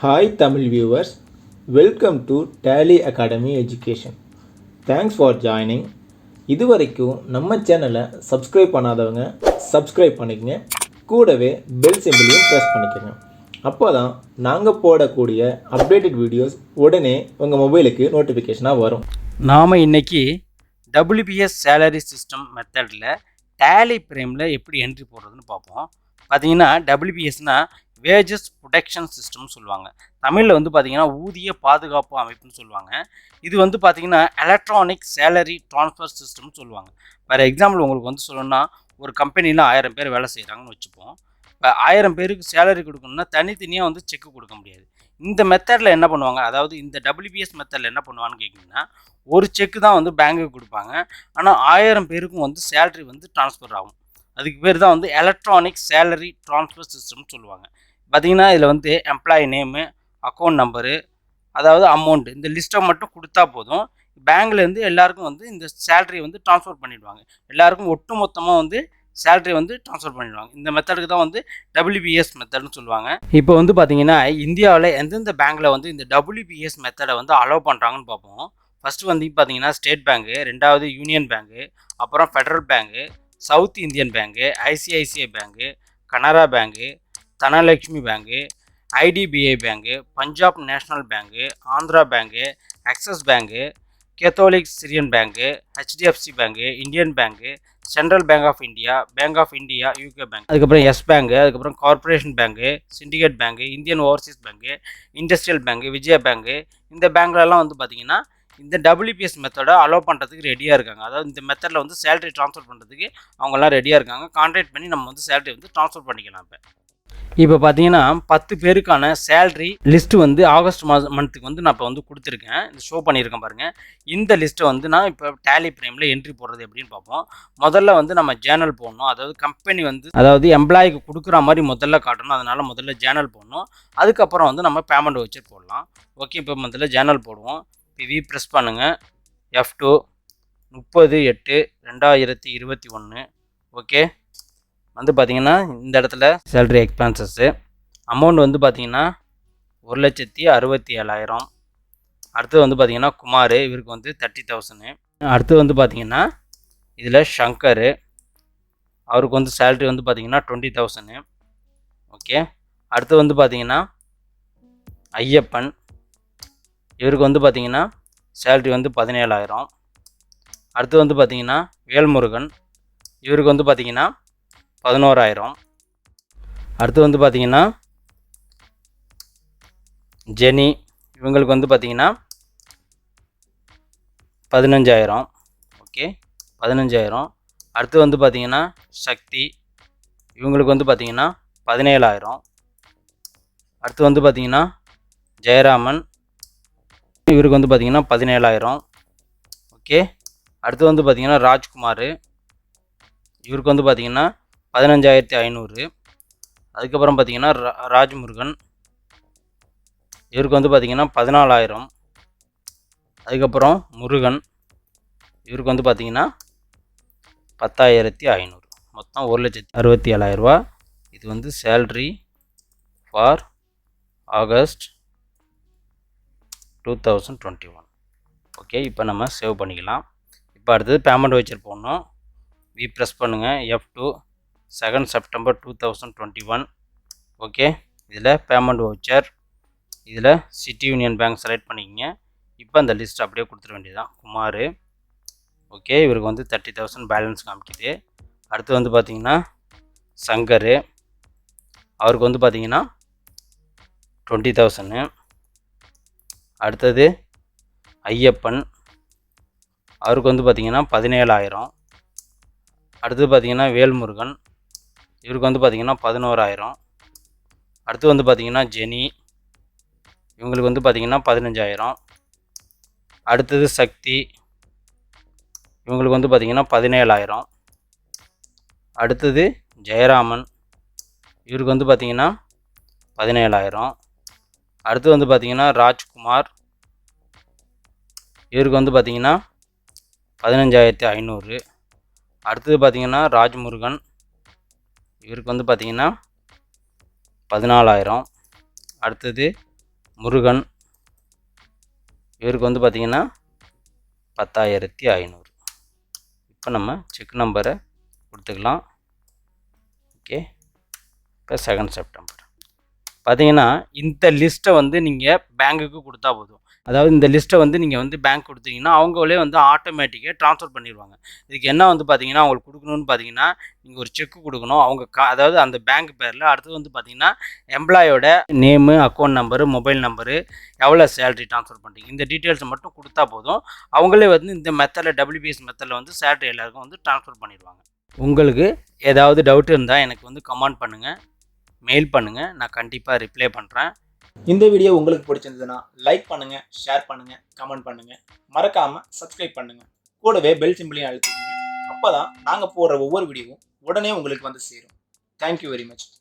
Hi Tamil viewers, welcome to Tally Academy Education. Thanks for joining. இதுவரைக்கும் நம்ம சேனலை subscribe பண்ணாதவங்க சப்ஸ்கிரைப் பண்ணிக்கங்க. கூடவே பெல் சிம்பிளையும் ப்ரெஸ் பண்ணிக்கோங்க. அப்போ தான் நாங்கள் போடக்கூடிய அப்டேட்டட் வீடியோஸ் உடனே உங்கள் மொபைலுக்கு நோட்டிஃபிகேஷனாக வரும். நாம் இன்றைக்கி WBS சேலரி சிஸ்டம் மெத்தடில் டேலி பிரேமில் எப்படி என்ட்ரி போடுறதுன்னு பார்ப்போம். பார்த்தீங்கன்னா WBSனால் வேஜஸ் ப்ரொடெக்ஷன் சிஸ்டம்னு சொல்லுவாங்க. தமிழில் வந்து பார்த்திங்கன்னா ஊதிய பாதுகாப்பு அமைப்புன்னு சொல்லுவாங்க. இது வந்து பார்த்திங்கன்னா எலக்ட்ரானிக் சேலரி ட்ரான்ஸ்ஃபர் சிஸ்டம்னு சொல்லுவாங்க. ஃபார் எக்ஸாம்பிள் உங்களுக்கு வந்து சொல்லணும்னா, ஒரு கம்பெனியில் 1000 பேர் வேலை செய்கிறாங்கன்னு வச்சுப்போம். இப்போ 1000 பேருக்கு சேலரி கொடுக்கணும்னா தனித்தனியாக வந்து செக்கு கொடுக்க முடியாது. இந்த மெத்தடில் என்ன பண்ணுவாங்க, அதாவது இந்த WBS மெத்தடில் என்ன பண்ணுவான்னு கேட்டிங்கன்னா, ஒரு செக்கு தான் வந்து பேங்குக்கு கொடுப்பாங்க. ஆனால் 1000 பேருக்கும் வந்து சேலரி வந்து ட்ரான்ஸ்ஃபர் ஆகும். அதுக்கு பேர் தான் வந்து எலக்ட்ரானிக் சேலரி ட்ரான்ஸ்ஃபர் சிஸ்டம்னு சொல்லுவாங்க. பார்த்தீங்கன்னா இதில் வந்து எம்ப்ளாயி நேமு, அக்கௌண்ட் நம்பரு, அதாவது அமௌண்ட்டு, இந்த லிஸ்ட்டை மட்டும் கொடுத்தா போதும். பேங்க்லேருந்து எல்லாருக்கும் வந்து இந்த சேலரியை வந்து ட்ரான்ஸ்ஃபர் பண்ணிவிடுவாங்க. எல்லாருக்கும் ஒட்டு மொத்தமாக வந்து சேலரி வந்து ட்ரான்ஸ்ஃபர் பண்ணிடுவாங்க. இந்த மெத்தடுக்கு தான் வந்து WBS மெத்தட்னு சொல்லுவாங்க. இப்போ வந்து பார்த்தீங்கன்னா இந்தியாவில் எந்தெந்த பேங்க்கில் வந்து இந்த WBS மெத்தடை வந்து அலோவ் பண்ணுறாங்கன்னு பார்ப்போம். ஃபஸ்ட்டு வந்து பார்த்தீங்கன்னா ஸ்டேட் பேங்க்கு, ரெண்டாவது யூனியன் பேங்க்கு, அப்புறம் Federal Bank, South Indian Bank, ICICI Bank, Canara Bank, Dhanlaxmi Bank, IDBI Bank, Punjab National Bank, Andhra Bank, Axis Bank, Catholic Syrian Bank, HDFC Bank, Indian Bank, Central Bank of India, UK Bank, அதுக்கப்புறம் Yes Bank, அதுக்கப்புறம் Corporation Bank, Syndicate Bank, Indian Overseas Bank, Industrial Bank, Vijaya Bank. இந்த பேங்க்லலாம் வந்து பார்த்திங்கன்னா இந்த WBS மெத்தடை allow பண்ணுறதுக்கு ரெடியாக இருக்காங்க. அதாவது இந்த மெத்தடில் வந்து சேலரி ட்ரான்ஸ்ஃபர் பண்ணுறதுக்கு அவங்கெல்லாம் ரெடியாக இருக்காங்க. கான்டாக்ட் பண்ணி நம்ம வந்து சேலரி வந்து ட்ரான்ஸ்ஃபர் பண்ணிக்கலாம். இப்போ பார்த்தீங்கன்னா 10 பேருக்கான சேலரி லிஸ்ட்டு வந்து ஆகஸ்ட் மந்த்துக்கு வந்து நான் இப்போ வந்து கொடுத்துருக்கேன். இந்த ஷோ பண்ணியிருக்கேன் பாருங்கள். இந்த லிஸ்ட்டை வந்து நான் இப்போ டேலி பிரேமில் என்ட்ரி போடுறது எப்படின்னு பார்ப்போம். முதல்ல வந்து நம்ம ஜேர்னல் போடணும். அதாவது கம்பெனி வந்து அதாவது எம்ப்ளாய்க்கு கொடுக்குற மாதிரி முதல்ல காட்டணும். அதனால் முதல்ல ஜேர்னல் போடணும். அதுக்கப்புறம் வந்து நம்ம பேமெண்ட் வச்சு போடலாம். ஓகே, இப்போ முதல்ல ஜேர்னல் போடுவோம். PV ப்ரெஸ் பண்ணுங்கள். F2 30/8/2021. ஓகே, வந்து பார்த்திங்கன்னா இந்த இடத்துல சேலரி எக்ஸ்பென்சஸ்ஸு அமௌண்ட் வந்து பார்த்திங்கன்னா 1,67,000. அடுத்தது வந்து பார்த்திங்கன்னா குமார், இவருக்கு வந்து 30,000. அடுத்து வந்து பார்த்திங்கன்னா இதில் ஷங்கர், அவருக்கு வந்து சேலரி வந்து பார்த்திங்கன்னா 20,000. ஓகே, அடுத்து வந்து பார்த்திங்கன்னா ஐயப்பன், இவருக்கு வந்து பார்த்திங்கன்னா சேலரி வந்து 17,000. அடுத்து வந்து பார்த்திங்கன்னா வேல்முருகன், இவருக்கு வந்து பார்த்திங்கன்னா 11,000. அடுத்து வந்து பார்த்திங்கன்னா ஜெனி, இவங்களுக்கு வந்து பார்த்திங்கன்னா 15,000. ஓகே, 15,000. அடுத்து வந்து பார்த்திங்கன்னா சக்தி, இவங்களுக்கு வந்து பார்த்திங்கன்னா 17,000. அடுத்து வந்து பார்த்திங்கன்னா ஜெயராமன், இவருக்கு வந்து பார்த்திங்கன்னா 17,000. ஓகே, அடுத்து வந்து பார்த்திங்கன்னா ராஜ்குமார், இவருக்கு வந்து பார்த்திங்கன்னா 15,500. அதுக்கப்புறம் பார்த்திங்கன்னா ராஜ்முருகன், இவருக்கு வந்து பார்த்திங்கன்னா 14,000. அதுக்கப்புறம் முருகன், இவருக்கு வந்து பார்த்திங்கன்னா 10,500. மொத்தம் 1,67,000. இது வந்து சேல்ரி ஃபார் ஆகஸ்ட் 2021. ஓகே, இப்போ நம்ம சேவ் பண்ணிக்கலாம். இப்போ அடுத்தது பேமெண்ட் வச்சர் போடணும். வி ப்ரெஸ் பண்ணுங்கள். F2 2 September 2021. ஓகே, இதில் பேமெண்ட் வவுச்சர், இதில் சிட்டி யூனியன் பேங்க் செலக்ட் பண்ணிக்கங்க. இப்போ அந்த லிஸ்ட் அப்படியே கொடுத்துட வேண்டியதுதான். குமார், ஓகே, இவருக்கு வந்து 30,000 பேலன்ஸ் காமிக்குது. அடுத்து வந்து பார்த்திங்கன்னா சங்கர், அவருக்கு வந்து பார்த்திங்கன்னா 20,000. அடுத்தது ஐயப்பன், அவருக்கு வந்து பார்த்திங்கன்னா 17,000. அடுத்தது பார்த்திங்கன்னா வேல்முருகன், இவருக்கு வந்து பார்த்திங்கன்னா 11,000. அடுத்து வந்து பார்த்திங்கன்னா ஜெனி, இவங்களுக்கு வந்து பார்த்திங்கன்னா 15,000. அடுத்தது சக்தி, இவங்களுக்கு வந்து பார்த்திங்கன்னா 17,000. அடுத்தது ஜெயராமன், இவருக்கு வந்து பார்த்திங்கன்னா 17,000. அடுத்து வந்து பார்த்திங்கன்னா ராஜ்குமார், இவருக்கு வந்து பார்த்திங்கன்னா 15,500. அடுத்தது பார்த்திங்கன்னா ராஜ்முருகன், இவருக்கு வந்து பார்த்திங்கன்னா 14,000. அடுத்தது முருகன், இவருக்கு வந்து பார்த்திங்கன்னா 10,500. இப்போ நம்ம செக் நம்பரை கொடுத்துக்கலாம். ஓகே, இப்போ 2 செப்டம்பர் பார்த்தீங்கன்னா இந்த லிஸ்ட்டை வந்து நீங்கள் பேங்க்குக்கு கொடுத்தா போதும். அதாவது இந்த லிஸ்ட்டை வந்து நீங்கள் வந்து பேங்க் கொடுத்தீங்கன்னா அவங்களே வந்து ஆட்டோமேட்டிக்காக ட்ரான்ஸ்ஃபர் பண்ணிடுவாங்க. இதுக்கு என்ன வந்து பார்த்தீங்கன்னா அவங்களுக்கு கொடுக்கணும்னு பார்த்தீங்கன்னா நீங்கள் ஒரு செக்கு கொடுக்கணும். அவங்க அதாவது அந்த பேங்க் பேரில். அடுத்தது வந்து பார்த்தீங்கன்னா எம்ப்ளாயோட name, account number, mobile number, எவ்வளோ சேலரி ட்ரான்ஸ்ஃபர் பண்ணுறீங்க, இந்த டீட்டெயில்ஸை மட்டும் கொடுத்தா போதும். அவங்களே வந்து இந்த மெத்தடில் டபிள்யூபிஎஸ் மெத்தடில் வந்து சேலரி எல்லாருக்கும் வந்து ட்ரான்ஸ்ஃபர் பண்ணிடுவாங்க. உங்களுக்கு ஏதாவது டவுட் இருந்தால் எனக்கு வந்து கமெண்ட் பண்ணுங்கள், மெயில் பண்ணுங்கள், நான் கண்டிப்பாக ரிப்ளை பண்ணுறேன். இந்த வீடியோ உங்களுக்கு பிடிச்சிருந்ததுன்னா லைக் பண்ணுங்க, ஷேர் பண்ணுங்க, கமெண்ட் பண்ணுங்க, மறக்காம சப்ஸ்கிரைப் பண்ணுங்க. கூடவே பெல் சிம்பிளையும் அழுத்திக்கங்க. அப்பதான் நாங்க போடுற ஒவ்வொரு வீடியோவும் உடனே உங்களுக்கு வந்து சேரும். Thank you very much.